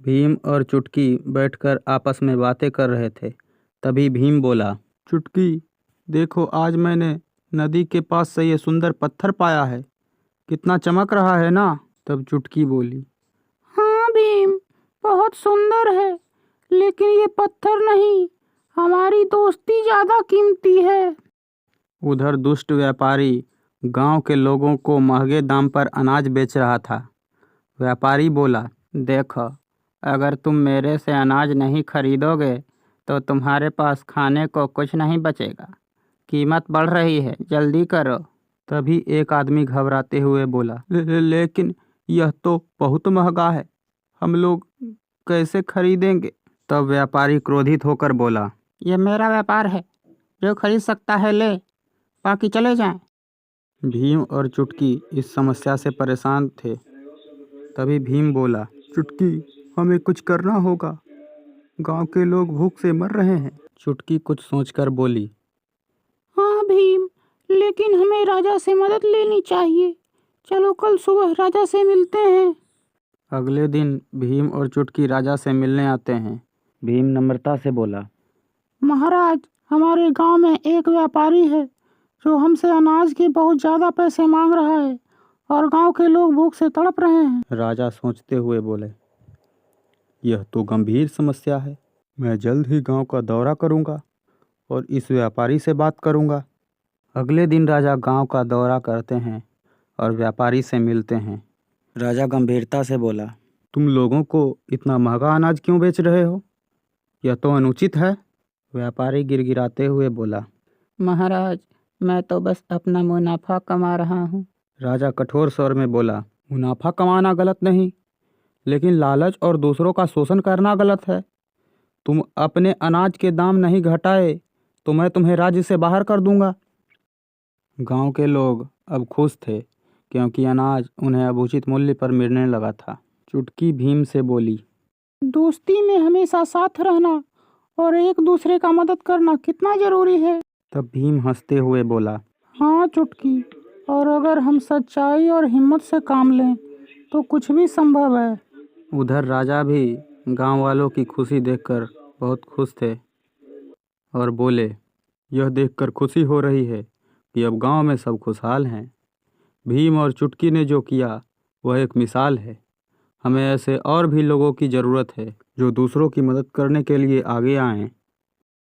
भीम और चुटकी बैठकर आपस में बातें कर रहे थे। तभी भीम बोला, चुटकी, देखो आज मैंने नदी के पास से ये सुंदर पत्थर पाया है। कितना चमक रहा है ना। तब चुटकी बोली, हाँ भीम, बहुत सुंदर है, लेकिन ये पत्थर नहीं, हमारी दोस्ती ज्यादा कीमती है। उधर दुष्ट व्यापारी गांव के लोगों को महंगे दाम पर अनाज बेच रहा था। व्यापारी बोला, देखो, अगर तुम मेरे से अनाज नहीं खरीदोगे तो तुम्हारे पास खाने को कुछ नहीं बचेगा। कीमत बढ़ रही है, जल्दी करो। तभी एक आदमी घबराते हुए बोला, लेकिन यह तो बहुत महंगा है, हम लोग कैसे खरीदेंगे। तब व्यापारी क्रोधित होकर बोला, यह मेरा व्यापार है, जो खरीद सकता है ले, बाकी चले जाएं। भीम और चुटकी इस समस्या से परेशान थे। तभी भीम बोला, चुटकी, हमें कुछ करना होगा, गांव के लोग भूख से मर रहे हैं। चुटकी कुछ सोचकर बोली, हाँ भीम, लेकिन हमें राजा से मदद लेनी चाहिए। चलो कल सुबह राजा से मिलते हैं। अगले दिन भीम और चुटकी राजा से मिलने आते हैं। भीम नम्रता से बोला, महाराज, हमारे गांव में एक व्यापारी है जो हमसे अनाज के बहुत ज़्यादा पैसे मांग रहा है और गांव के लोग भूख से तड़प रहे हैं। राजा सोचते हुए बोले, यह तो गंभीर समस्या है। मैं जल्द ही गांव का दौरा करूंगा और इस व्यापारी से बात करूंगा। अगले दिन राजा गांव का दौरा करते हैं और व्यापारी से मिलते हैं। राजा गंभीरता से बोला, तुम लोगों को इतना महंगा अनाज क्यों बेच रहे हो? यह तो अनुचित है। व्यापारी गिड़गिड़ाते हुए बोला, महाराज, मैं तो बस अपना मुनाफा कमा रहा हूँ। राजा कठोर स्वर में बोला, मुनाफा कमाना गलत नहीं, लेकिन लालच और दूसरों का शोषण करना गलत है। तुम अपने अनाज के दाम नहीं घटाए तो मैं तुम्हें राज्य से बाहर कर दूंगा। गांव के लोग अब खुश थे क्योंकि अनाज उन्हें अब उचित मूल्य पर मिलने लगा था। चुटकी भीम से बोली, दोस्ती में हमेशा साथ रहना और एक दूसरे का मदद करना कितना जरूरी है। तब भीम हंसते हुए बोला, हाँ चुटकी, और अगर हम सच्चाई और हिम्मत से काम लें तो कुछ भी संभव है। उधर राजा भी गांव वालों की खुशी देखकर बहुत खुश थे और बोले, यह देखकर खुशी हो रही है कि अब गांव में सब खुशहाल हैं। भीम और चुटकी ने जो किया वह एक मिसाल है। हमें ऐसे और भी लोगों की ज़रूरत है जो दूसरों की मदद करने के लिए आगे आएं।